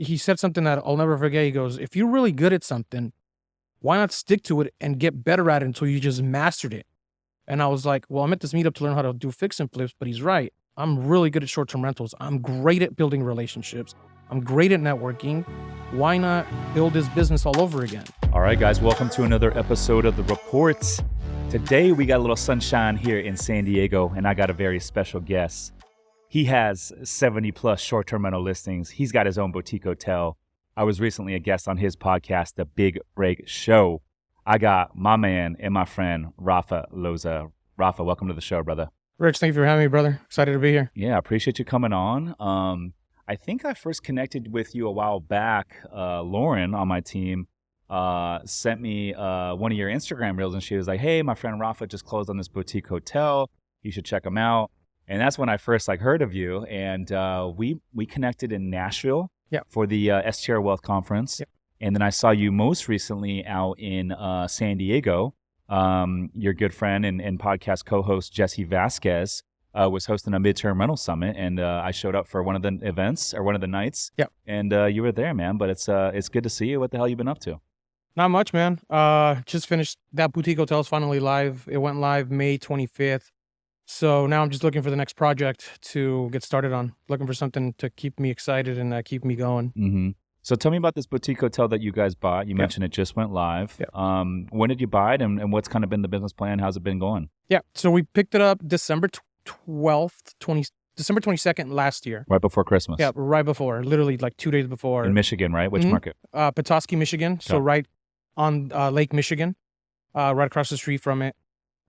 he said something that I'll never forget. He goes, if you're really good at something, why not stick to it and get better at it until you just mastered it? And I was like, well, I'm at this meetup to learn how to do fix and flips, but he's right. I'm really good at short-term rentals. I'm great at building relationships. I'm great at networking. Why not build this business all over again? All right, guys, welcome to another episode of The Reports. Today, we got a little sunshine here in San Diego, and I got a very special guest. He has 70 plus short-term rental listings. He's got his own boutique hotel. I was recently a guest on his podcast, The Big Break Show. I got my man and my friend, Rafa Loza. Rafa, welcome to the show, brother. Rich, thank you for having me, brother. Excited to be here. Yeah, I appreciate you coming on. I think I first connected with you a while back. Lauren on my team sent me one of your Instagram reels, and she was like, hey, my friend Rafa just closed on this boutique hotel. You should check him out. And that's when I first heard of you. And we connected in Nashville for the STR Wealth Conference. Yep. And then I saw you most recently out in San Diego. Your good friend and podcast co-host Jesse Vasquez was hosting a midterm rental summit, and I showed up for one of the events or one of the nights. Yep. And you were there, man. But it's good to see you. What the hell you been up to? Not much, man. Just finished. That boutique hotel is finally live. It went live May 25th. So now I'm just looking for the next project to get started on. Looking for something to keep me excited and keep me going. Mm-hmm. So tell me about this boutique hotel that you guys bought. You mentioned it just went live. Yep. When did you buy it, and what's kind of been the business plan? How's it been going? Yeah. So we picked it up December 22nd last year. Right before Christmas. Yeah, right before. Literally 2 days before. In Michigan, right? Which market? Petoskey, Michigan. Okay. So right on Lake Michigan, right across the street from it.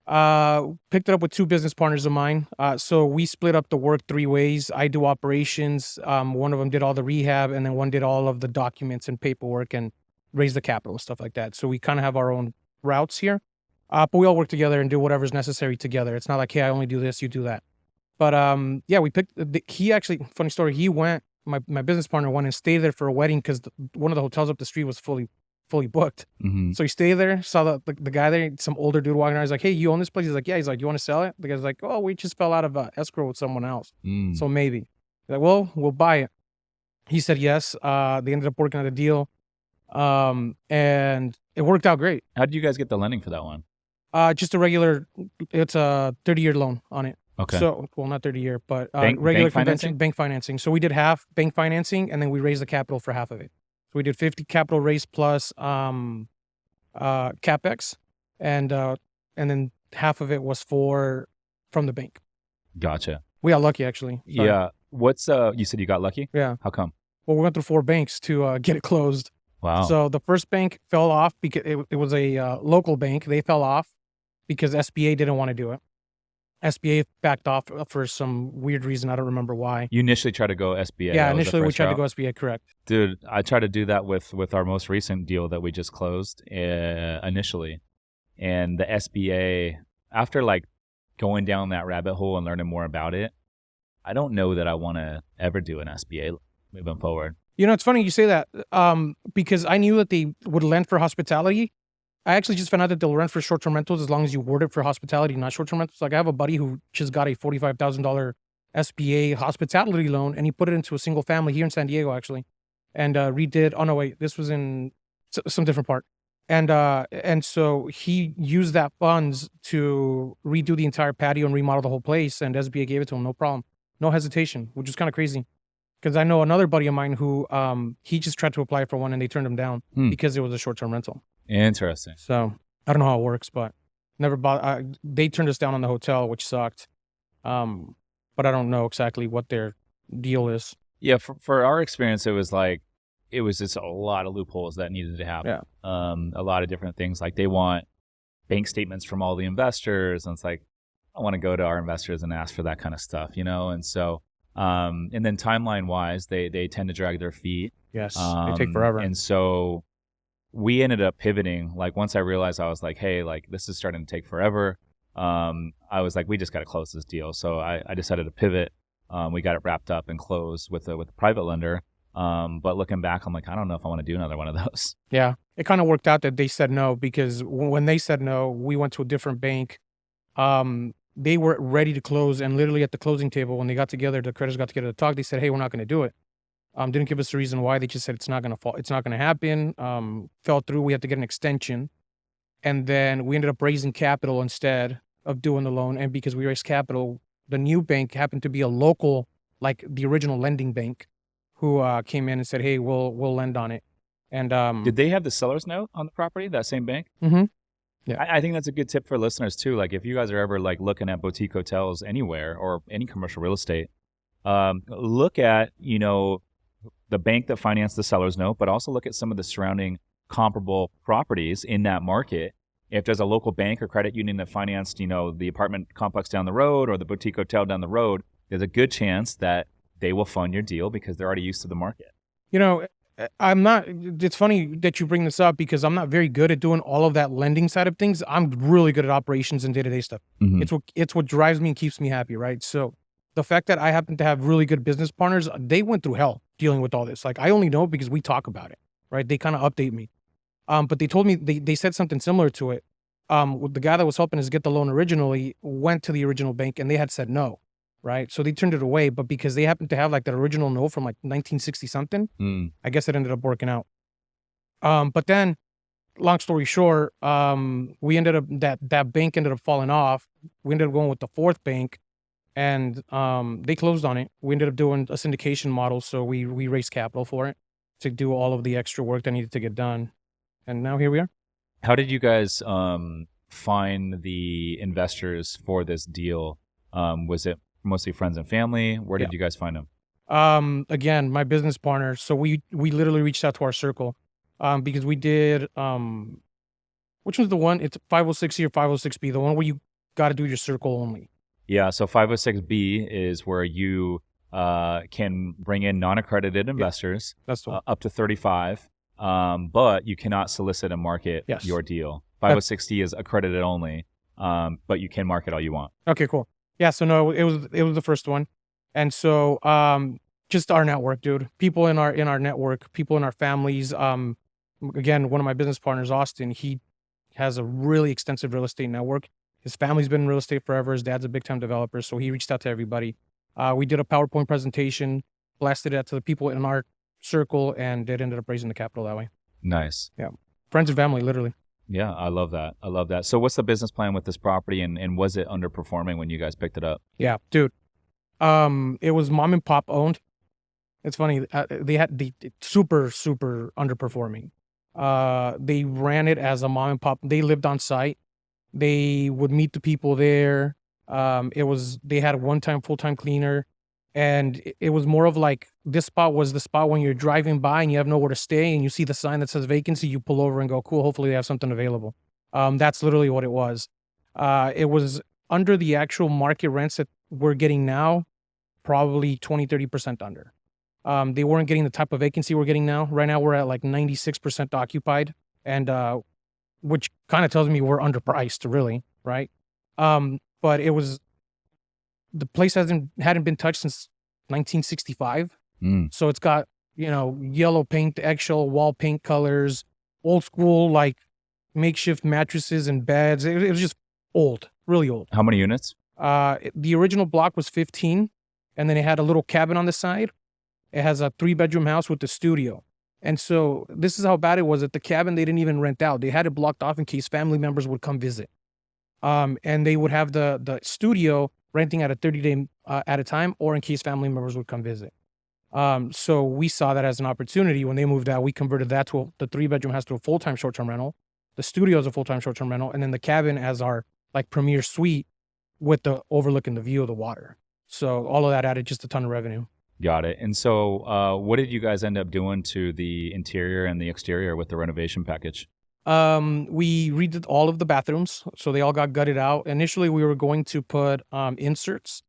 Picked it up with two business partners of mine. So we split up the work 3 ways. I do operations. One of them did all the rehab, and then one did all of the documents and paperwork and raise the capital and stuff like that. So we kind of have our own routes here. But we all work together and do whatever's necessary together. It's not like, hey, I only do this, you do that. But yeah, we picked, he actually, funny story, he went, my business partner went and stayed there for a wedding because one of the hotels up the street was fully booked. Mm-hmm. So he stayed there, saw the guy there, some older dude walking around. He's like, hey, you own this place? He's like, yeah. He's like, you want to sell it? The guy's like, oh, we just fell out of escrow with someone else. So maybe. He's like, well, we'll buy it. He said yes. They ended up working out a deal. And it worked out great. How did you guys get the lending for that one? Just a regular, it's a 30-year loan on it. Okay. So, well, not 30-year, but bank regular financing? Bank financing. So we did half bank financing, and then we raised the capital for half of it. So we did 50 capital raise plus capex, and then half of it was from the bank. Gotcha. We got lucky, actually. Sorry. Yeah. What's you said you got lucky? Yeah. How come? Well, we went through 4 banks to get it closed. Wow. So the first bank fell off because it was a local bank. They fell off because SBA didn't want to do it. SBA backed off for some weird reason. I don't remember why. You initially tried to go SBA. Yeah, initially we tried to go SBA, correct. Dude, I tried to do that with our most recent deal that we just closed initially. And the SBA, after going down that rabbit hole and learning more about it, I don't know that I want to ever do an SBA moving forward. You know, it's funny you say that because I knew that they would lend for hospitality. I actually just found out that they'll rent for short-term rentals as long as you word it for hospitality, not short-term rentals. I have a buddy who just got a $45,000 SBA hospitality loan, and he put it into a single family here in San Diego, actually, and redid. Oh no, wait, this was in some different part, and so he used that funds to redo the entire patio and remodel the whole place, and SBA gave it to him, no problem, no hesitation, which is kind of crazy. Because I know another buddy of mine who he just tried to apply for one and they turned him down because it was a short-term rental. Interesting. So I don't know how it works, but never bought. They turned us down on the hotel, which sucked. But I don't know exactly what their deal is. Yeah, for our experience, it was just a lot of loopholes that needed to happen. Yeah. A lot of different things. They want bank statements from all the investors, and it's I want to go to our investors and ask for that kind of stuff, And so, and then timeline wise, they tend to drag their feet. Yes, they take forever. And so we ended up pivoting. Once I realized, I was hey, this is starting to take forever. I was we just got to close this deal. So I decided to pivot. We got it wrapped up and closed with a private lender. But looking back, I'm I don't know if I want to do another one of those. Yeah, it kind of worked out that they said no, because when they said no, we went to a different bank. They were ready to close, and literally at the closing table, when they got together, the creditors got together to talk, they said, hey, we're not going to do it. Didn't give us a reason why. They just said it's not gonna fall. It's not gonna happen. Fell through. We had to get an extension, and then we ended up raising capital instead of doing the loan. And because we raised capital, the new bank happened to be a local, like the original lending bank, who came in and said, "Hey, we'll lend on it." And Did they have the seller's note on the property, that same bank? mhm, yeah, I think that's a good tip for listeners too. Like if you guys are ever like looking at boutique hotels anywhere or any commercial real estate, look at, the bank that financed the seller's note, but also look at some of the surrounding comparable properties in that market. If there's a local bank or credit union that financed, the apartment complex down the road or the boutique hotel down the road, there's a good chance that they will fund your deal because they're already used to the market. you know, I'm not. It's funny that you bring this up because I'm not very good at doing all of that lending side of things. I'm really good at operations and day-to-day stuff. Mhm. It's what drives me and keeps me happy, right? So the fact that I happen to have really good business partners, they went through hell dealing with all this. Like I only know because we talk about it, right? They kind of update me. But they told me they said something similar to it. The guy that was helping us get the loan originally went to the original bank and they had said no, right? So they turned it away. But because they happened to have like that original note from like 1960 something, I guess it ended up working out. But then, long story short, we ended up that bank ended up falling off. We ended up going with the fourth bank, and they closed on it. We ended up doing a syndication model, so we raised capital for it to do all of the extra work that needed to get done, and now here we are. How did you guys find the investors for this deal? Was it mostly friends and family? Where did you guys find them? Again, my business partner. So we literally reached out to our circle, because we did which was the one? It's 506C or 506B, the one where you got to do your circle only. Yeah, so 506B is where you can bring in non-accredited investors, That's the one. up to 35, but you cannot solicit and market Yes. your deal. 506C is accredited only, but you can market all you want. Okay, cool. Yeah, so no, it was the first one. And so just our network, dude. People in our network, people in our families. Again, one of my business partners, Austin, he has a really extensive real estate network. His family's been in real estate forever. His dad's a big time developer, so he reached out to everybody. We did a PowerPoint presentation, blasted it out to the people in our circle, and it ended up raising the capital that way. Nice. Friends and family, literally. Yeah, I love that. I love that. So what's the business plan with this property, and was it underperforming when you guys picked it up? Yeah, dude. It was mom and pop owned. It's funny. They had the super underperforming. They ran it as a mom and pop. They lived on site. They would meet the people there. They had a one-time full-time cleaner, and it was more of like this spot was the spot when you're driving by and you have nowhere to stay and you see the sign that says vacancy, you pull over and go, cool, hopefully they have something available. That's literally what it was. It was under the actual market rents that we're getting now, probably 20-30% under. They weren't getting the type of vacancy we're getting now. Right now we're at like 96% occupied, and which kind of tells me we're underpriced, really, right? But it was the place hadn't been touched since 1965, so it's got yellow paint, eggshell wall paint colors, old school like makeshift mattresses and beds. It was just old, really old. How many units? The original block was 15, and then it had a little cabin on the side. It has a 3-bedroom house with a studio. And so this is how bad it was that the cabin they didn't even rent out. They had it blocked off in case family members would come visit. And they would have the studio renting at a 30-day at a time, or in case family members would come visit. So we saw that as an opportunity. When they moved out, we converted that to the 3-bedroom house to a full-time short-term rental. The studio is a full-time short-term rental, and then the cabin as our like premier suite with the overlooking the view of the water. So all of that added just a ton of revenue. Got it. And so what did you guys end up doing to the interior and the exterior with the renovation package? We redid all of the bathrooms, so they all got gutted out. Initially, we were going to put inserts,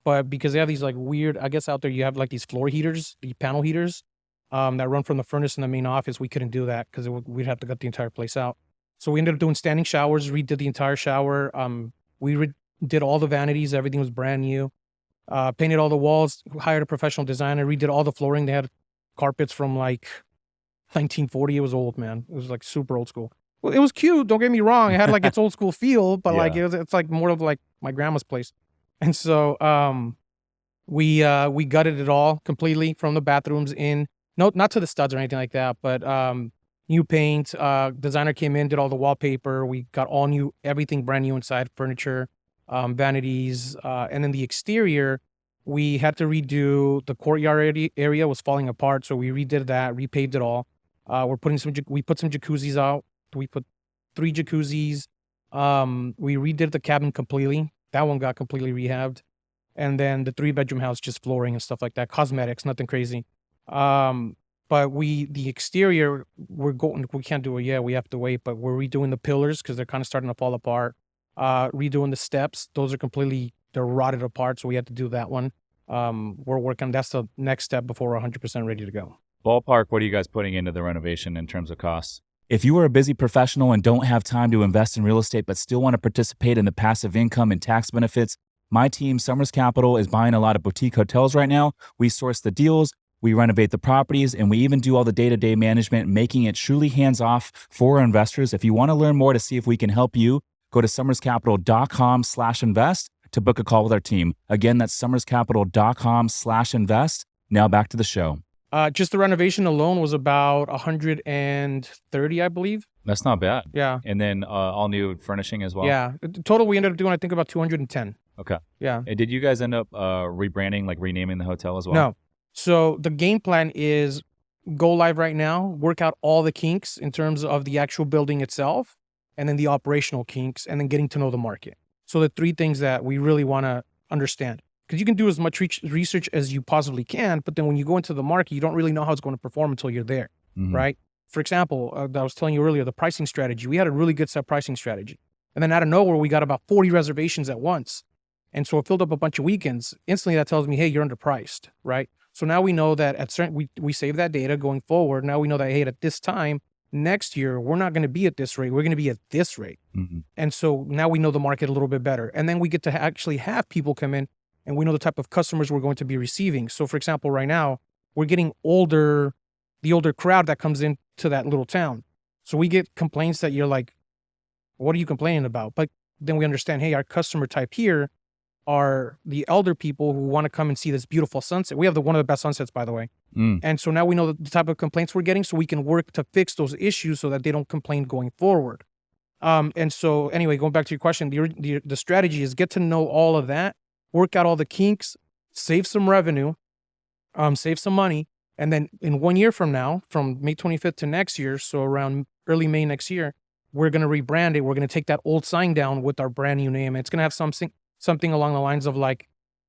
but because they have these like weird, I guess out there you have like these floor heaters, the panel heaters, that run from the furnace in the main office. We couldn't do that because we'd have to gut the entire place out. So we ended up doing standing showers, redid the entire shower. We did all the vanities, everything was brand new. Painted all the walls, hired a professional designer, redid all the flooring. They had carpets from like 1940. It was old, man. It was like super old school. Well, it was cute. Don't get me wrong. It had like its old school feel, but like it's like more of like my grandma's place. And so We gutted it all completely from the bathrooms in. No, not to the studs or anything like that, but new paint. Designer came in, did all the wallpaper. We got all new, everything brand new inside, furniture, vanities, and then the exterior. We had to redo the courtyard area was falling apart, so we redid that, repaved it all. We put some jacuzzis out. We put 3 jacuzzis. We redid the cabin completely. That one got completely rehabbed. And then the 3-bedroom house, just flooring and stuff like that. Cosmetics, nothing crazy. But the exterior, we can't do it yet. We have to wait, but we're redoing the pillars because they're kind of starting to fall apart. Redoing the steps. They're rotted apart. So we had to do that one. We're working. That's the next step before we're 100% ready to go. Ballpark, what are you guys putting into the renovation in terms of costs? If you are a busy professional and don't have time to invest in real estate but still want to participate in the passive income and tax benefits, my team, Summers Capital, is buying a lot of boutique hotels right now. We source the deals, we renovate the properties, and we even do all the day-to-day management, making it truly hands-off for our investors. If you want to learn more to see if we can help you, go to summerscapital.com/invest to book a call with our team. Again, that's summerscapital.com/invest. Now back to the show. Just the renovation alone was about 130, I believe. That's not bad. Yeah. And then all new furnishing as well? Yeah. Total, we ended up doing, I think, about 210. Okay. Yeah. And did you guys end up rebranding, like renaming the hotel as well? No. So the game plan is go live right now, work out all the kinks in terms of the actual building itself, and then the operational kinks, and then getting to know the market. So the 3 things that we really want to understand. Because you can do as much research as you possibly can, but then when you go into the market, you don't really know how it's going to perform until you're there, right? For example, I was telling you earlier, the pricing strategy. We had a really good set pricing strategy. And then out of nowhere, we got about 40 reservations at once. And so it filled up a bunch of weekends. Instantly, that tells me, hey, you're underpriced, right? So now we know that we save that data going forward. Now we know that, hey, at this time, next year, we're not going to be at this rate. We're going to be at this rate. And so now we know the market a little bit better. And then we get to actually have people come in, and we know the type of customers we're going to be receiving. So for example, right now, we're getting the older crowd that comes into that little town. So we get complaints that you're like, what are you complaining about? But then we understand, hey, our customer type here are the elder people who want to come and see this beautiful sunset. We have one of the best sunsets, by the way. And so now we know the type of complaints we're getting, so we can work to fix those issues so that they don't complain going forward. And so anyway, going back to your question, the strategy is get to know all of that, work out all the kinks, save some revenue, save some money. And then in 1 year from now, from May 25th to next year, so around early May next year, we're going to rebrand it. We're going to take that old sign down with our brand new name. It's going to have something along the lines of like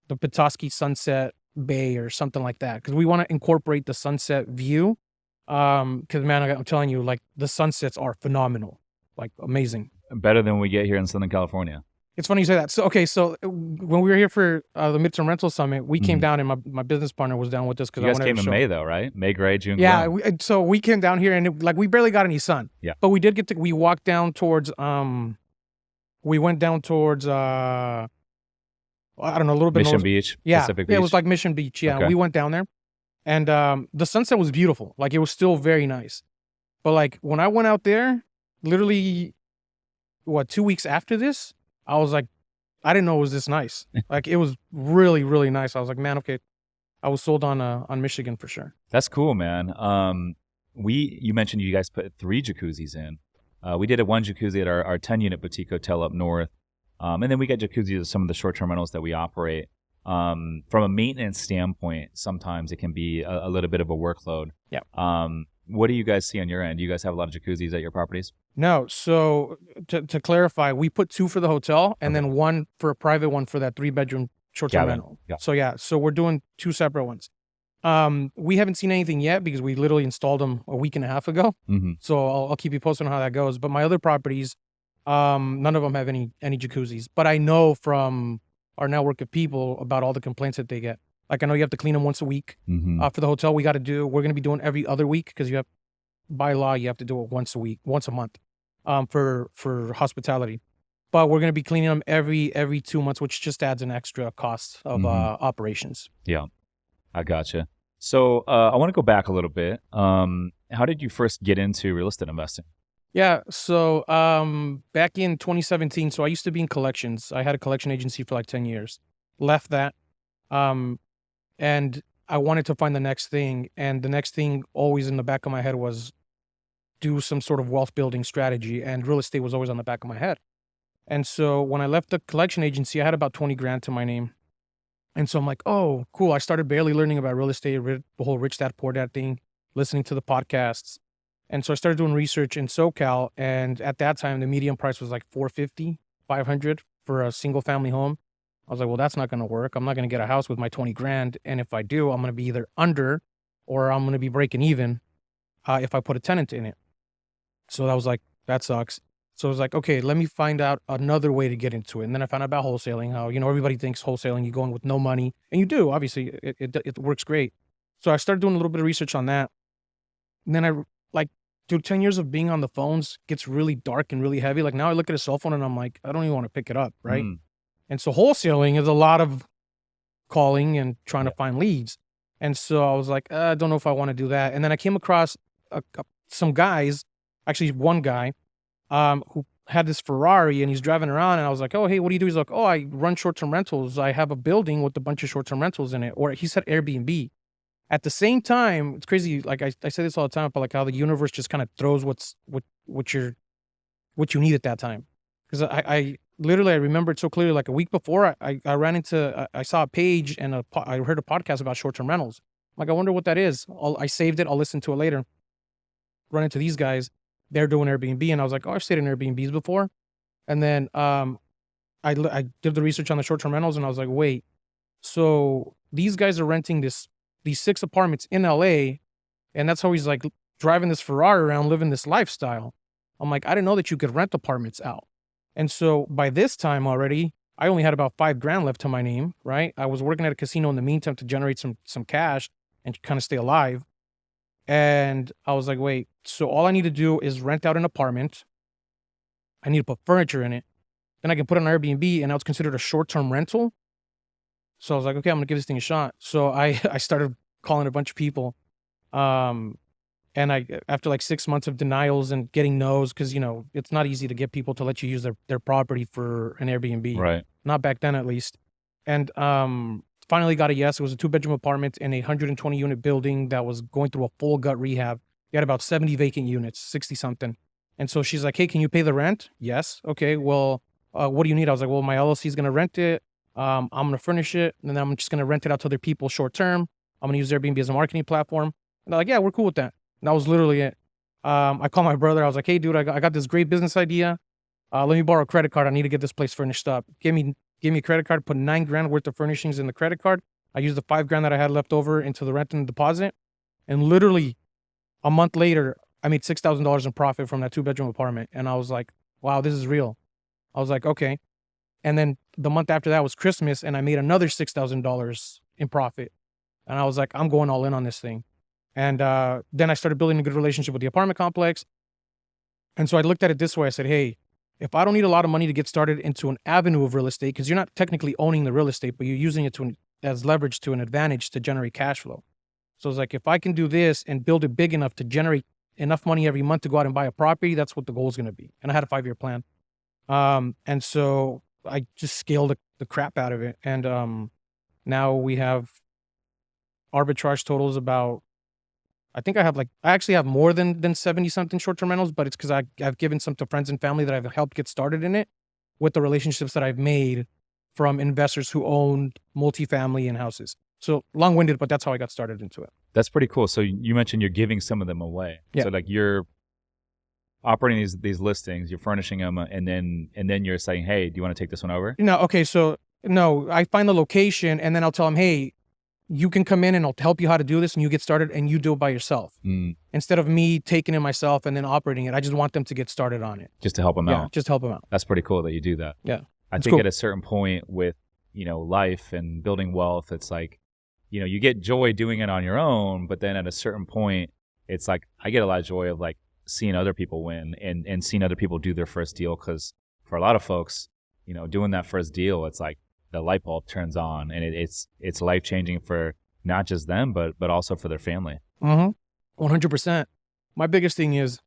the Petoskey Sunset Bay or something like that. Because we want to incorporate the sunset view. Because man, I'm telling you, like the sunsets are phenomenal, like amazing. Better than we get here in Southern California. It's funny you say that. So, okay, so when we were here for the Midterm Rental Summit, we came down, and my business partner was down with us. You guys came in May, though, right? May, gray, June. Yeah, so we came down here, and we barely got any sun. Yeah. But we did we walked down towards, we went down towards, I don't know, a little bit. Mission Beach, yeah, Pacific Beach. Yeah, it was like Mission Beach, yeah. Okay. We went down there, and the sunset was beautiful. Like, it was still very nice. But, like, when I went out there, literally, 2 weeks after this, I was like, I didn't know it was this nice. Like, it was really, really nice. I was like, man, okay. I was sold on Michigan for sure. That's cool, man. You mentioned you guys put 3 jacuzzis in. We did a 1 jacuzzi at our 10-unit boutique hotel up north. And then we get jacuzzis at some of the short-term rentals that we operate. From a maintenance standpoint, sometimes it can be a little bit of a workload. Yeah. What do you guys see on your end? Do you guys have a lot of jacuzzis at your properties? No. So to clarify, we put 2 for the hotel and then 1 for a private one for that 3-bedroom short-term rental. Yeah. So we're doing 2 separate ones. We haven't seen anything yet because we literally installed them a week and a half ago. So I'll keep you posted on how that goes. But my other properties, none of them have any jacuzzis. But I know from our network of people about all the complaints that they get. Like, I know you have to clean them once a week. For the hotel, we're going to be doing every other week because by law, you have to do it once a month, for hospitality. But we're going to be cleaning them every 2 months, which just adds an extra cost of operations. Yeah. I gotcha. So I want to go back a little bit. How did you first get into real estate investing? Yeah. So back in 2017, so I used to be in collections. I had a collection agency for like 10 years. Left that. and I wanted to find the next thing. And the next thing always in the back of my head was do some sort of wealth building strategy, and real estate was always on the back of my head. And so when I left the collection agency, I had about 20 grand to my name. And so I'm like, oh, cool. I started barely learning about real estate, the whole rich dad, poor dad thing, listening to the podcasts. And so I started doing research in SoCal. And at that time, the median price was like 450, 500 for a single family home. I was like, well, that's not going to work. I'm not going to get a house with my 20 grand. And if I do, I'm going to be either under or I'm going to be breaking even if I put a tenant in it. So that was like, that sucks. So I was like, okay, let me find out another way to get into it. And then I found out about wholesaling, how, everybody thinks wholesaling, you go in with no money. And you do, obviously, it works great. So I started doing a little bit of research on that. And then dude, 10 years of being on the phones gets really dark and really heavy. Like now I look at a cell phone and I'm like, I don't even want to pick it up, right? And so wholesaling is a lot of calling and trying to find leads. And so I was like, I don't know if I want to do that. And then I came across some guys, actually one guy, who had this Ferrari and he's driving around, and I was like, oh, hey, what do you do? He's like, oh, I run short-term rentals. I have a building with a bunch of short-term rentals in it. Or he said Airbnb. At the same time, it's crazy. Like I say this all the time, but like how the universe just kind of throws what you need at that time. Because I literally, I remember it so clearly. Like a week before, I ran into, I saw a page and I heard a podcast about short-term rentals. I'm like, I wonder what that is. I saved it. I'll listen to it later. Run into these guys. They're doing Airbnb. And I was like, oh, I've stayed in Airbnbs before. And then I did the research on the short-term rentals, and I was like, wait, so these guys are renting these 6 apartments in LA, and that's how he's like driving this Ferrari around, living this lifestyle. I'm like, I didn't know that you could rent apartments out. And so by this time already, I only had about 5 grand left to my name, right? I was working at a casino in the meantime to generate some cash and kind of stay alive. And I was like, wait, so all I need to do is rent out an apartment. I need to put furniture in it. Then I can put it on Airbnb, and now it's considered a short-term rental. So I was like, okay, I'm going to give this thing a shot. So I started calling a bunch of people. And after like 6 months of denials and getting no's, because, it's not easy to get people to let you use their property for an Airbnb. Right. Not back then, at least. And finally got a yes. It was a 2-bedroom apartment in a 120-unit building that was going through a full gut rehab. They had about 70 vacant units, 60-something. And so she's like, hey, can you pay the rent? Yes. Okay, well, what do you need? I was like, well, my LLC is going to rent it. I'm going to furnish it, and then I'm just going to rent it out to other people short term. I'm going to use Airbnb as a marketing platform. And they're like, yeah, we're cool with that. And that was literally it. I called my brother. I was like, hey, dude, I got this great business idea. Let me borrow a credit card. I need to get this place furnished up. Give me a credit card, put 9 grand worth of furnishings in the credit card. I used the 5 grand that I had left over into the rent and deposit. And literally a month later, I made $6,000 in profit from that 2-bedroom apartment. And I was like, wow, this is real. I was like, okay. And then the month after that was Christmas, and I made another $6,000 in profit. And I was like, I'm going all in on this thing. And then I started building a good relationship with the apartment complex. And so I looked at it this way. I said, hey, if I don't need a lot of money to get started into an avenue of real estate, because you're not technically owning the real estate, but you're using it as leverage to an advantage to generate cash flow. So it's like, if I can do this and build it big enough to generate enough money every month to go out and buy a property, that's what the goal is going to be. And I had a 5-year plan. And so I just scaled the crap out of it. And now we have arbitrage totals about, I think I actually have more than 70 something short-term rentals, but it's because I've given some to friends and family that I've helped get started in it with the relationships that I've made from investors who own multifamily and houses. So long-winded, but that's how I got started into it. That's pretty cool. So you mentioned you're giving some of them away. Yeah. So like you're operating these listings, you're furnishing them, and then you're saying, hey, do you want to take this one over? No, okay, so no, I find the location and then I'll tell them, hey, you can come in and I'll help you how to do this, and you get started and you do it by yourself. Instead of me taking it myself and then operating it. I just want them to get started on it. Just to help them out. Just help them out. That's pretty cool that you do that. Yeah. I think at a certain point with, life and building wealth, it's like, you get joy doing it on your own, but then at a certain point, it's like, I get a lot of joy of like seeing other people win and seeing other people do their first deal. Cause for a lot of folks, doing that first deal, it's like the light bulb turns on, and it's life-changing for not just them, but also for their family. 100%. My biggest thing is,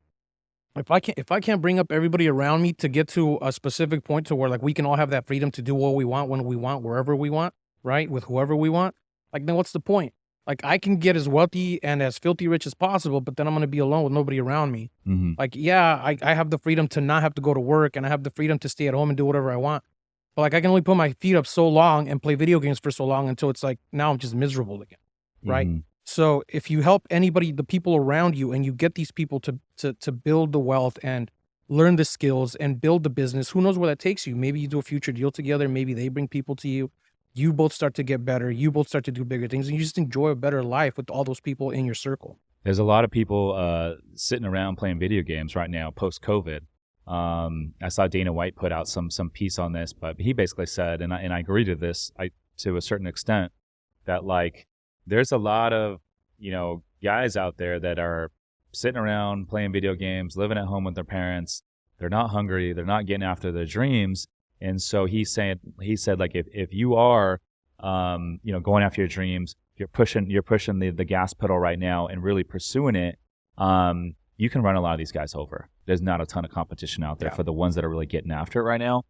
if I can't bring up everybody around me to get to a specific point to where like we can all have that freedom to do what we want, when we want, wherever we want, right? With whoever we want. Like, then what's the point? Like, I can get as wealthy and as filthy rich as possible, but then I'm going to be alone with nobody around me. Mm-hmm. Like, yeah, I have the freedom to not have to go to work, and I have the freedom to stay at home and do whatever I want. But like, I can only put my feet up so long and play video games for so long until it's like, now I'm just miserable again. Right. Mm-hmm. So if you help anybody, the people around you, and you get these people to build the wealth and learn the skills and build the business, who knows where that takes you? Maybe you do a future deal together. Maybe they bring people to you. You both start to get better. You both start to do bigger things, and you just enjoy a better life with all those people in your circle. There's a lot of people sitting around playing video games right now post COVID. I saw Dana White put out some piece on this, but he basically said, and I agree to this to a certain extent, that like there's a lot of guys out there that are sitting around playing video games, living at home with their parents. They're not hungry. They're not getting after their dreams. And so he said like if you are going after your dreams, you're pushing the gas pedal right now and really pursuing it, you can run a lot of these guys over. There's not a ton of competition out there for the ones that are really getting after it right now.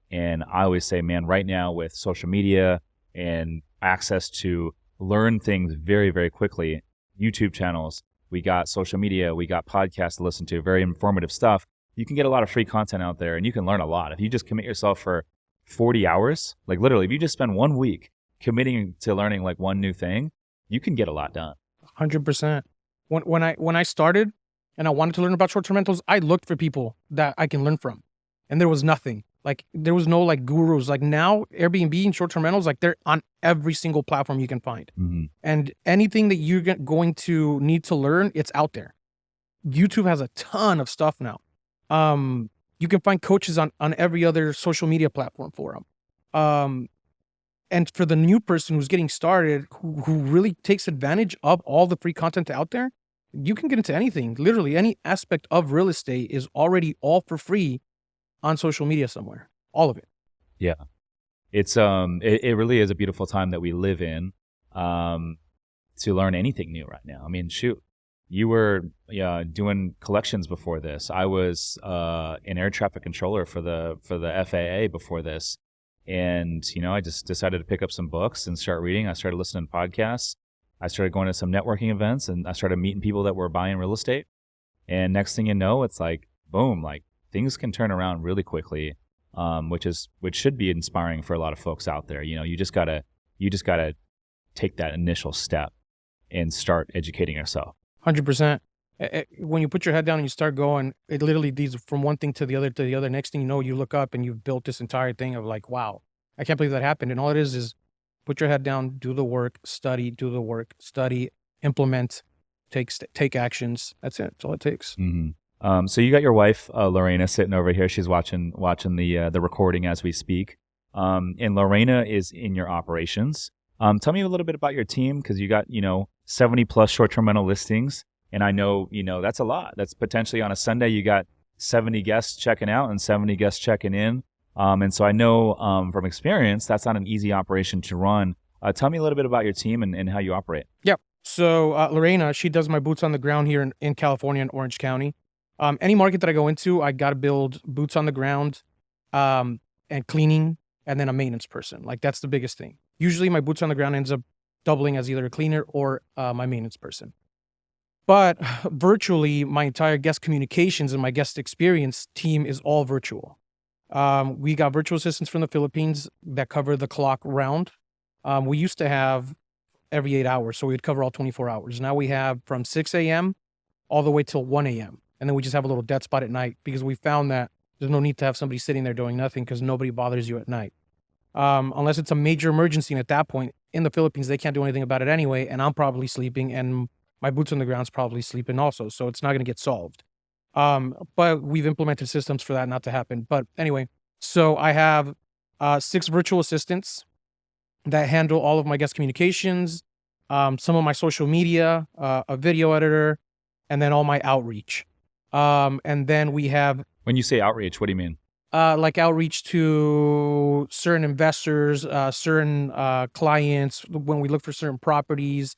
And I always say, man, right now with social media and access to learn things very, very quickly, YouTube channels, we got social media, we got podcasts to listen to, very informative stuff. You can get a lot of free content out there and you can learn a lot. If you just commit yourself for 40 hours, like literally, if you just spend 1 week committing to learning like one new thing, you can get a lot done. 100%. When I started and I wanted to learn about short-term rentals, I looked for people that I can learn from, and there was nothing. Like, there was no like gurus. Like, now Airbnb and short-term rentals, like, they're on every single platform you can find. Mm-hmm. And anything that you're going to need to learn, it's out there. YouTube has a ton of stuff now. You can find coaches on every other social media platform for them. And for the new person who's getting started, who really takes advantage of all the free content out there, you can get into anything. Literally any aspect of real estate is already all for free on social media somewhere. All of it. Yeah. It's it really is a beautiful time that we live in to learn anything new right now. I mean, shoot, you were doing collections before this. I was an air traffic controller for the FAA before this. And, I just decided to pick up some books and start reading. I started listening to podcasts. I started going to some networking events, and I started meeting people that were buying real estate. And next thing you know, it's like, boom, like things can turn around really quickly, which should be inspiring for a lot of folks out there. You just gotta take that initial step and start educating yourself. 100%. When you put your head down and you start going, it literally leads from one thing to the other to the other. Next thing you know, you look up and you've built this entire thing of like, wow, I can't believe that happened. And all it is put your head down, do the work, study, implement, take actions. That's it. That's all it takes. Mm-hmm. So you got your wife, Lorena, sitting over here. She's watching the recording as we speak. And Lorena is in your operations. Tell me a little bit about your team, because you got 70 plus short-term rental listings. And I know, that's a lot. That's potentially on a Sunday, you got 70 guests checking out and 70 guests checking in. And so I know from experience, that's not an easy operation to run. Tell me a little bit about your team and how you operate. Yep. So Lorena, she does my boots on the ground here in California and Orange County. Any market that I go into, I got to build boots on the ground and cleaning, and then a maintenance person. Like, that's the biggest thing. Usually my boots on the ground ends up doubling as either a cleaner or my maintenance person. But virtually, my entire guest communications and my guest experience team is all virtual. We got virtual assistants from the Philippines that cover the clock round. We used to have every 8 hours, so we'd cover all 24 hours. Now we have from 6 a.m. all the way till 1 a.m. And then we just have a little dead spot at night, because we found that there's no need to have somebody sitting there doing nothing, because nobody bothers you at night. Unless it's a major emergency, and at that point, in the Philippines, they can't do anything about it anyway, and I'm probably sleeping, and my boots on the ground's probably sleeping also, so it's not going to get solved. But we've implemented systems for that not to happen. But anyway, so I have 6 virtual assistants that handle all of my guest communications, some of my social media, a video editor, and then all my outreach. And then we have... When you say outreach, what do you mean? Like outreach to certain investors, certain clients, when we look for certain properties,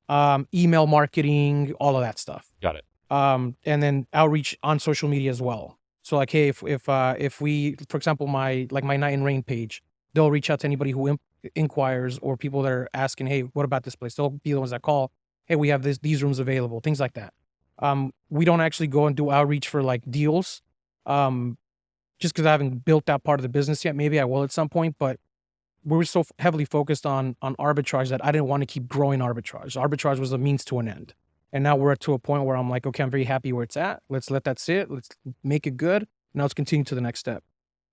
email marketing, all of that stuff. Got it. And then outreach on social media as well. So like, hey, if we, for example, my Night and Rain page, they'll reach out to anybody who inquires or people that are asking, hey, what about this place? They'll be the ones that call, hey, we have these rooms available, things like that. We don't actually go and do outreach for like deals, just because I haven't built that part of the business yet. Maybe I will at some point, but we were so heavily focused on arbitrage that I didn't want to keep growing arbitrage. Arbitrage was a means to an end. And now we're to a point where I'm like, okay, I'm very happy where it's at. Let's let that sit. Let's make it good. Now let's continue to the next step.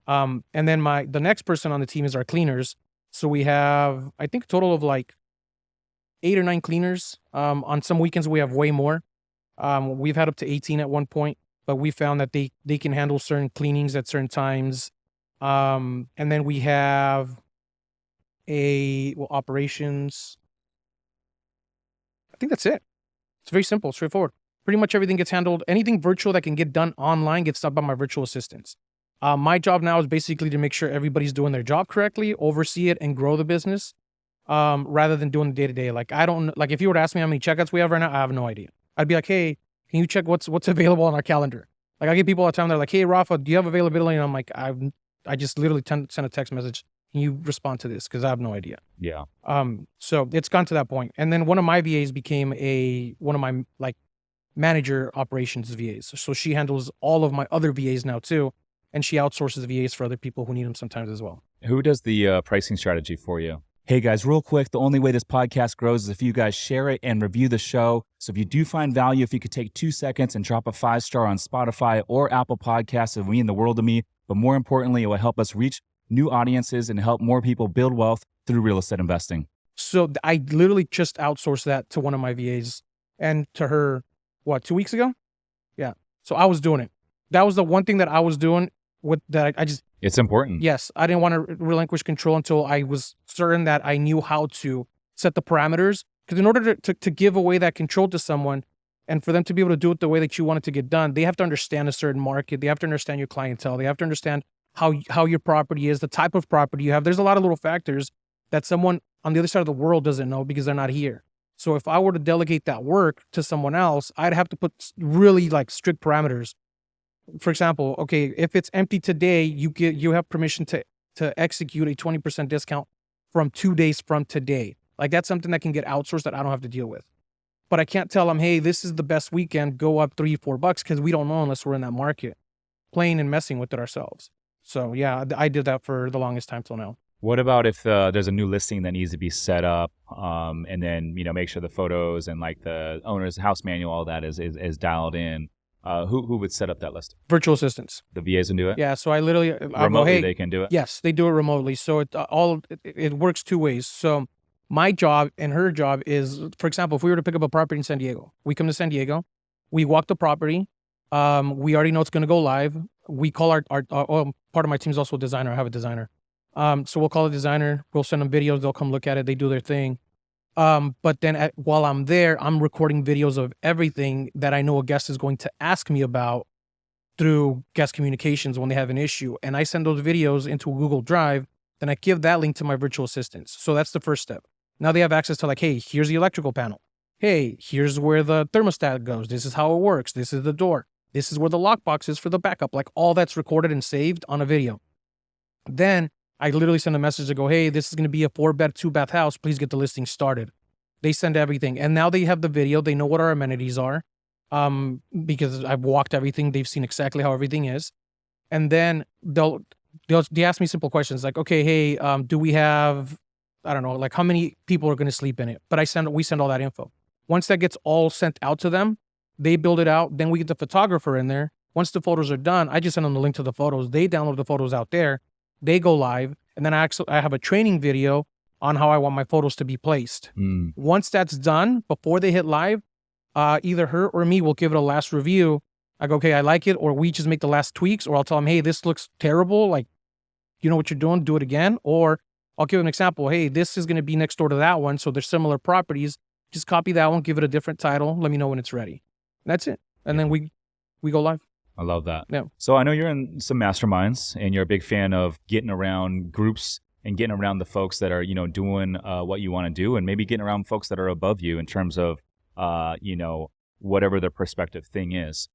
And then the next person on the team is our cleaners. So we have, I think, a total of like 8 or 9 cleaners. On some weekends, we have way more. We've had up to 18 at one point, but we found that they can handle certain cleanings at certain times. And then we have operations. I think that's it. It's very simple, straightforward. Pretty much everything gets handled. Anything virtual that can get done online gets done by my virtual assistants. My job now is basically to make sure everybody's doing their job correctly, oversee it, and grow the business, rather than doing the day-to-day. Like, I don't, like, if you were to ask me how many checkouts we have right now, I have no idea. I'd be like, hey, can you check what's available on our calendar? Like, I get people all the time, they're like, hey, Rafa, do you have availability? And I'm like, I just literally send a text message. Can you respond to this? Because I have no idea. Yeah. So it's gone to that point. And then one of my VAs became one of my like manager operations VAs. So she handles all of my other VAs now too. And she outsources VAs for other people who need them sometimes as well. Who does the pricing strategy for you? Hey guys, real quick, the only way this podcast grows is if you guys share it and review the show. So if you do find value, if you could take 2 seconds and drop a 5-star on Spotify or Apple Podcasts, it would mean the world to me. But more importantly, it will help us reach new audiences and help more people build wealth through real estate investing. So I literally just outsourced that to one of my VAs and to her, 2 weeks ago? Yeah. So I was doing it. That was the one thing that I was doing with that. It's important. Yes. I didn't want to relinquish control until I was certain that I knew how to set the parameters. Because in order to give away that control to someone and for them to be able to do it the way that you want it to get done, they have to understand a certain market. They have to understand your clientele. They have to understand how your property is, the type of property you have. There's a lot of little factors that someone on the other side of the world doesn't know because they're not here. So if I were to delegate that work to someone else, I'd have to put really like strict parameters. For example, okay, if it's empty today, you have permission to execute a 20% discount from 2 days from today. Like, that's something that can get outsourced that I don't have to deal with. But I can't tell them, hey, this is the best weekend, go up $3-4 because we don't know unless we're in that market, playing and messing with it ourselves. So yeah, I did that for the longest time till now. What about if there's a new listing that needs to be set up, and then make sure the photos and like the owner's house manual, all that is dialed in? Who would set up that listing? Virtual assistants. The VAs can do it? Yeah, so I literally remotely they can do it? Yes, they do it remotely. So it works 2 ways. So my job and her job is, for example, if we were to pick up a property in San Diego, we come to San Diego, we walk the property, we already know it's going to go live. We call our part of my team is also a designer. I have a designer. So we'll call a designer. We'll send them videos. They'll come look at it. They do their thing. But then while I'm there, I'm recording videos of everything that I know a guest is going to ask me about through guest communications when they have an issue. And I send those videos into a Google Drive. Then I give that link to my virtual assistants. So that's the first step. Now they have access to like, hey, here's the electrical panel. Hey, here's where the thermostat goes. This is how it works. This is the door. This is where the lockbox is for the backup. Like, all that's recorded and saved on a video. Then I literally send a message to go, hey, this is going to be a 4-bed, 2-bath house. Please get the listing started. They send everything. And now they have the video. They know what our amenities are, because I've walked everything. They've seen exactly how everything is. And then they ask me simple questions like, okay, hey, do we have, I don't know, like how many people are going to sleep in it? But we send all that info. Once that gets all sent out to them, they build it out. Then we get the photographer in there. Once the photos are done, I just send them the link to the photos. They download the photos out there. They go live. And then I have a training video on how I want my photos to be placed. Once that's done, before they hit live, either her or me will give it a last review. I go, okay, I like it. Or we just make the last tweaks. Or I'll tell them, hey, this looks terrible. Like, you know what you're doing, do it again. Or I'll give them an example. Hey, this is going to be next door to that one. So there's similar properties. Just copy that one, give it a different title. Let me know when it's ready. That's it. And then we go live. I love that. Yeah. So I know you're in some masterminds and you're a big fan of getting around groups and getting around the folks that are, doing what you want to do, and maybe getting around folks that are above you in terms of, whatever their perspective thing is.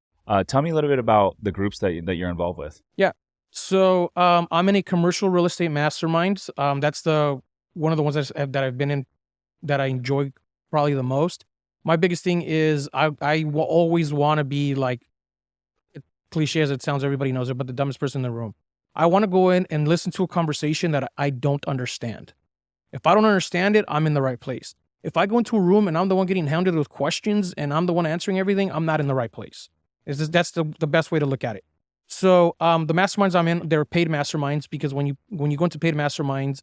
Tell me a little bit about the groups that you're involved with. Yeah. So I'm in a commercial real estate mastermind. That's the one of the ones that I've been in that I enjoy probably the most. My biggest thing is I will always want to be like, cliche as it sounds, everybody knows it, but the dumbest person in the room. I want to go in and listen to a conversation that I don't understand. If I don't understand it, I'm in the right place. If I go into a room and I'm the one getting hounded with questions and I'm the one answering everything, I'm not in the right place. That's the best way to look at it. So the masterminds I'm in, they're paid masterminds, because when you go into paid masterminds,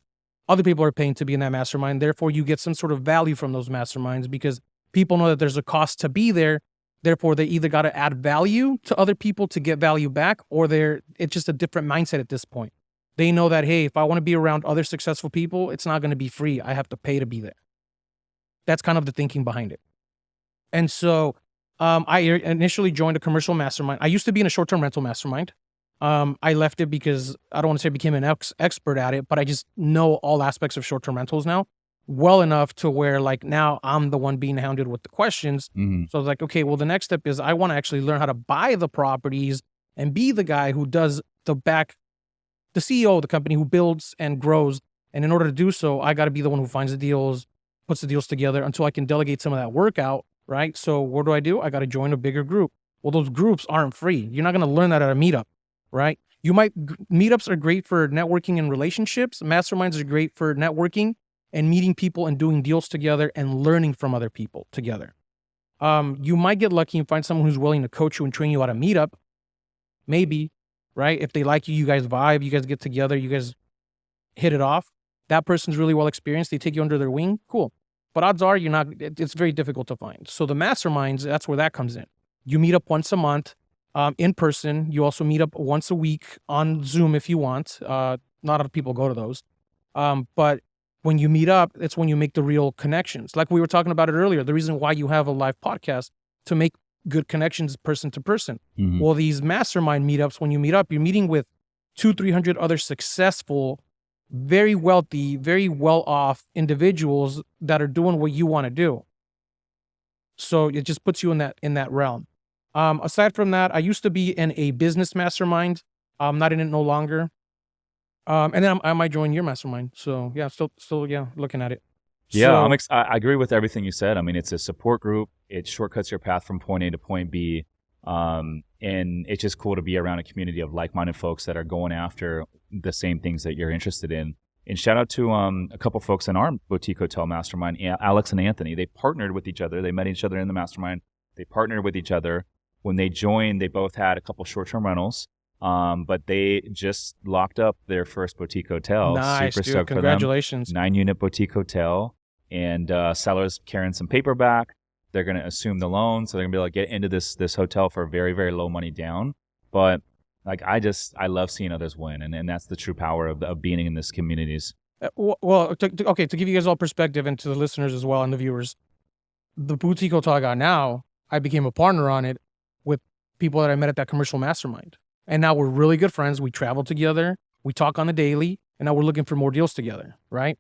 other people are paying to be in that mastermind. Therefore, you get some sort of value from those masterminds because people know that there's a cost to be there. Therefore, they either got to add value to other people to get value back, or it's just a different mindset at this point. They know that, hey, if I want to be around other successful people, it's not going to be free. I have to pay to be there. That's kind of the thinking behind it. And so I initially joined a commercial mastermind. I used to be in a short-term rental mastermind. I left it because I don't want to say I became an expert at it, but I just know all aspects of short-term rentals now well enough to where like now I'm the one being hounded with the questions. Mm-hmm. So I was like, okay, well, the next step is I want to actually learn how to buy the properties and be the guy who does the CEO of the company who builds and grows. And in order to do so, I got to be the one who finds the deals, puts the deals together until I can delegate some of that work out, right? So what do? I got to join a bigger group. Well, those groups aren't free. You're not going to learn that at a meetup, right? Meetups are great for networking and relationships. Masterminds are great for networking and meeting people and doing deals together and learning from other people together. You might get lucky and find someone who's willing to coach you and train you at a meetup. Maybe, right? If they like you, you guys vibe, you guys get together, you guys hit it off. That person's really well experienced. They take you under their wing. Cool. But odds are it's very difficult to find. So the masterminds, that's where that comes in. You meet up once a month in person. You also meet up once a week on Zoom if you want. Not a lot of people go to those. But when you meet up, it's when you make the real connections. Like we were talking about it earlier, the reason why you have a live podcast to make good connections person to person. Mm-hmm. Well, these mastermind meetups, when you meet up, you're meeting with 200-300 other successful, very wealthy, very well-off individuals that are doing what you want to do. So it just puts you in that realm. Aside from that, I used to be in a business mastermind. I'm not in it no longer. And then I might join your mastermind. So yeah, still looking at it. Yeah, I agree with everything you said. I mean, it's a support group. It shortcuts your path from point A to point B. And it's just cool to be around a community of like-minded folks that are going after the same things that you're interested in. And shout out to a couple folks in our boutique hotel mastermind, Alex and Anthony. They partnered with each other. They met each other in the mastermind. They partnered with each other. When they joined, they both had a couple short-term rentals. But they just locked up their first boutique hotel. Nice, Super dude. stoked Congratulations. for them. 9-unit boutique hotel. And sellers carrying some paper back. They're going to assume the loan. So they're going to be able to get into this hotel for very, very low money down. But like I love seeing others win. And that's the true power of being in this communities. Well, to give you guys all perspective and to the listeners as well and the viewers, the boutique hotel I got now, I became a partner on it with people that I met at that commercial mastermind. And now we're really good friends. We travel together. We talk on the daily. And now we're looking for more deals together, right?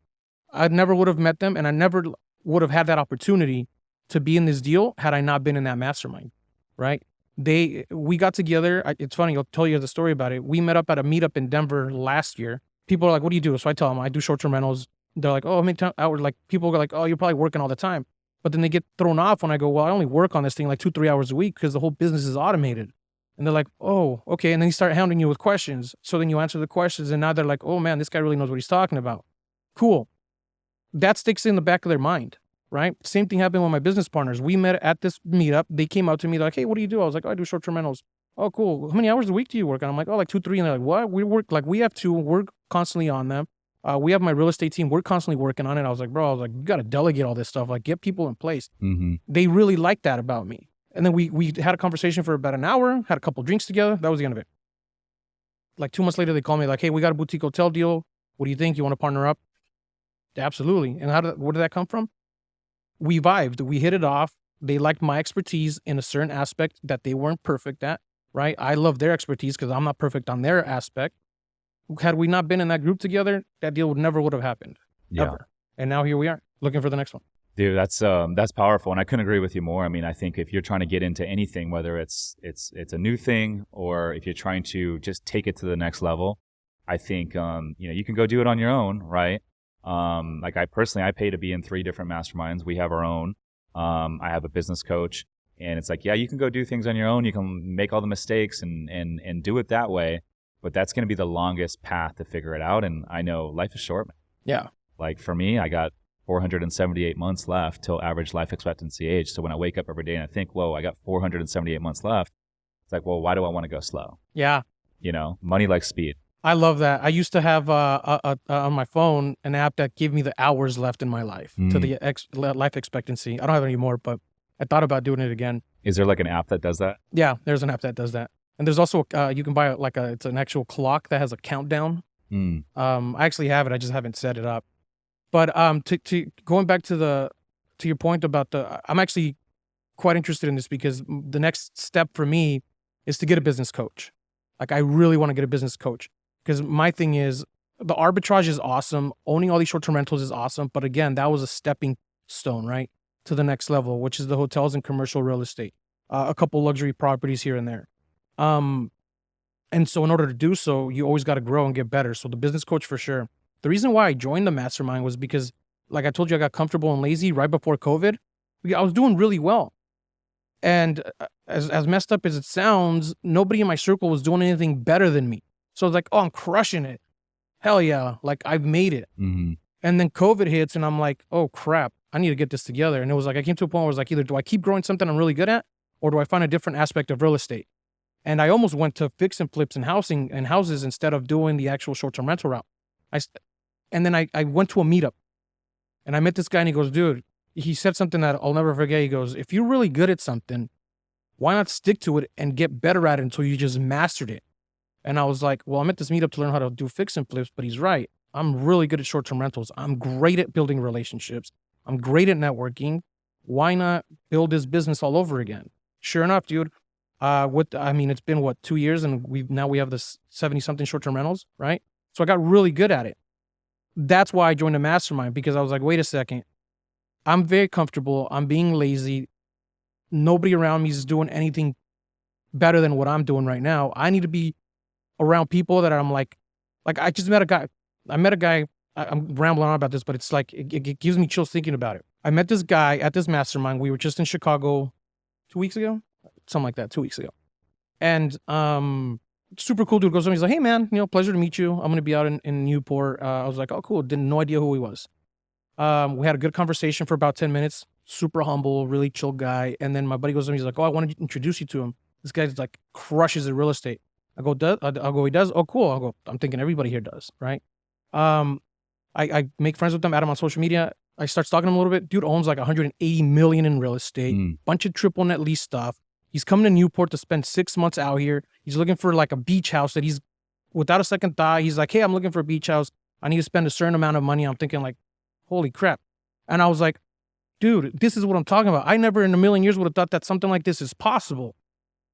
I never would have met them, and I never would have had that opportunity to be in this deal had I not been in that mastermind, right? We got together. It's funny. I'll tell you the story about it. We met up at a meetup in Denver last year. People are like, what do you do? So I tell them I do short-term rentals. They're like, oh, how many hours? Like people are like, oh, you're probably working all the time. But then they get thrown off when I go, well, I only work on this thing like 2-3 hours a week because the whole business is automated. And they're like, oh, okay. And then they start hounding you with questions. So then you answer the questions and now they're like, oh man, this guy really knows what he's talking about. Cool. That sticks in the back of their mind, right? Same thing happened with my business partners. We met at this meetup. They came out to me like, hey, what do you do? I was like, oh, I do short-term rentals. Oh, cool. How many hours a week do you work on? I'm like, oh, like 2-3. And they're like, what? We work, like we have 2, we're constantly on them. We have my real estate team. We're constantly working on it. I was like, you got to delegate all this stuff. Like get people in place. Mm-hmm. They really liked that about me. And then we had a conversation for about an hour, had a couple drinks together. That was the end of it. Like 2 months later, they called me like, hey, we got a boutique hotel deal. What do you think? You want to partner up? Absolutely. And where did that come from? We vibed. We hit it off. They liked my expertise in a certain aspect that they weren't perfect at, right? I love their expertise because I'm not perfect on their aspect. Had we not been in that group together, that deal never would have happened. Yeah. Ever. And now here we are looking for the next one. Dude, that's powerful, and I couldn't agree with you more. I mean, I think if you're trying to get into anything, whether it's a new thing or if you're trying to just take it to the next level, I think you can go do it on your own, right? Like I pay to be in 3 different masterminds. We have our own. I have a business coach, and it's like, yeah, you can go do things on your own. You can make all the mistakes and do it that way, but that's going to be the longest path to figure it out. And I know life is short. Yeah. Like for me, I got 478 months left till average life expectancy age. So when I wake up every day and I think, whoa, I got 478 months left. It's like, well, why do I want to go slow? Yeah. You know, money likes speed. I love that. I used to have on my phone an app that gave me the hours left in my life to the life expectancy. I don't have it anymore, but I thought about doing it again. Is there like an app that does that? Yeah, there's an app that does that. And there's also, you can buy it's an actual clock that has a countdown. I actually have it. I just haven't set it up. But to going back to your point about I'm actually quite interested in this because the next step for me is to get a business coach. Like I really want to get a business coach because my thing is the arbitrage is awesome. Owning all these short-term rentals is awesome. But again, that was a stepping stone, right? To the next level, which is the hotels and commercial real estate, a couple luxury properties here and there. And so in order to do so, you always got to grow and get better. So the business coach for sure. The reason why I joined the mastermind was because, like I told you, I got comfortable and lazy right before COVID. I was doing really well. And as messed up as it sounds, nobody in my circle was doing anything better than me. So I was like, oh, I'm crushing it. Hell yeah. Like I've made it. And then COVID hits and I'm like, oh crap, I need to get this together. And it was like, I came to a point where I was like, either do I keep growing something I'm really good at or do I find a different aspect of real estate? And I almost went to fix and flips and housing and houses instead of doing the actual short-term rental route. And then I went to a meetup and I met this guy and he goes, dude, he said something that I'll never forget. He goes, if you're really good at something, why not stick to it and get better at it until you just mastered it? And I was like, well, I'm at this meetup to learn how to do fix and flips, but he's right. I'm really good at short-term rentals. I'm great at building relationships. I'm great at networking. Why not build this business all over again? Sure enough, dude. It's been 2 years and we have this 70-something short-term rentals, right? So I got really good at it. That's why I joined the mastermind because I was like, wait a second. I'm very comfortable. I'm being lazy. Nobody around me is doing anything better than what I'm doing right now. I need to be around people that I'm like I just met a guy. I'm rambling on about this, but it's like, it gives me chills thinking about it. I met this guy at this mastermind. We were just in Chicago 2 weeks ago, something like that, 2 weeks ago. And super cool dude goes to me. He's like, hey man, pleasure to meet you. I'm going to be out in Newport. I was like, oh cool. No idea who he was. We had a good conversation for about 10 minutes. Super humble, really chill guy. And then my buddy goes to me. He's like, oh, I want to introduce you to him. This guy's like crushes at real estate. I go, he does? Oh, cool. I'm thinking everybody here does, right? I make friends with him, add him on social media. I start stalking him a little bit. Dude owns like 180 million in real estate, bunch of triple net lease stuff. He's coming to Newport to spend 6 months out here. He's looking for like a beach house that he's, without a second thought, he's like, hey, I'm looking for a beach house. I need to spend a certain amount of money. I'm thinking like, holy crap. And I was like, dude, this is what I'm talking about. I never in a million years would have thought that something like this is possible.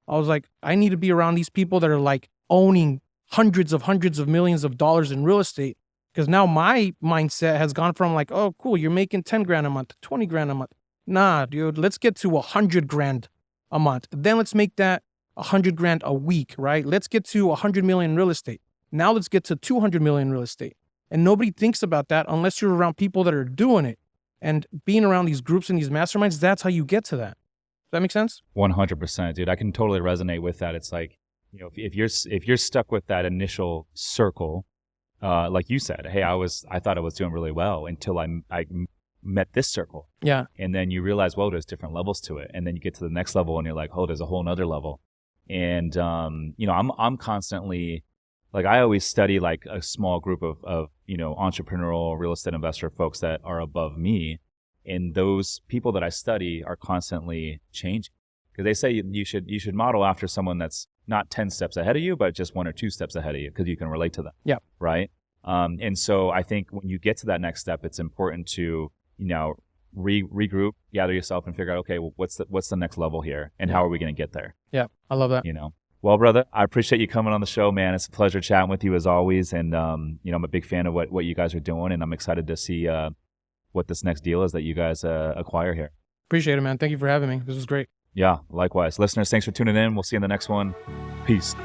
I was like, I need to be around these people that are like owning hundreds of millions of dollars in real estate. Because now my mindset has gone from like, oh, cool, you're making 10 grand a month, 20 grand a month. Nah, dude, let's get to 100 grand a month. Then let's make that 100 grand a week, right? Let's get to 100 million in real estate. Now let's get to 200 million in real estate. And nobody thinks about that unless you're around people that are doing it. And being around these groups and these masterminds, that's how you get to that. Does that make sense? 100%, dude. I can totally resonate with that. It's like, if you're stuck with that initial circle, like you said, hey, I thought I was doing really well until I met this circle. Yeah. And then you realize, well, there's different levels to it. And then you get to the next level and you're like, oh, there's a whole nother level. And, I'm constantly, like, I always study like a small group of entrepreneurial real estate investor folks that are above me. And those people that I study are constantly changing. Because they say you should model after someone that's not 10 steps ahead of you, but just 1 or 2 steps ahead of you because you can relate to them. Yeah. Right. And so I think when you get to that next step, it's important to, regroup, gather yourself and figure out, okay, well, what's the next level here and how are we going to get there? Yeah. I love that. Well, brother, I appreciate you coming on the show, man. It's a pleasure chatting with you as always. And, I'm a big fan of what you guys are doing, and I'm excited to see what this next deal is that you guys acquire here. Appreciate it, man. Thank you for having me. This was great. Yeah, likewise. Listeners, thanks for tuning in. We'll see you in the next one. Peace.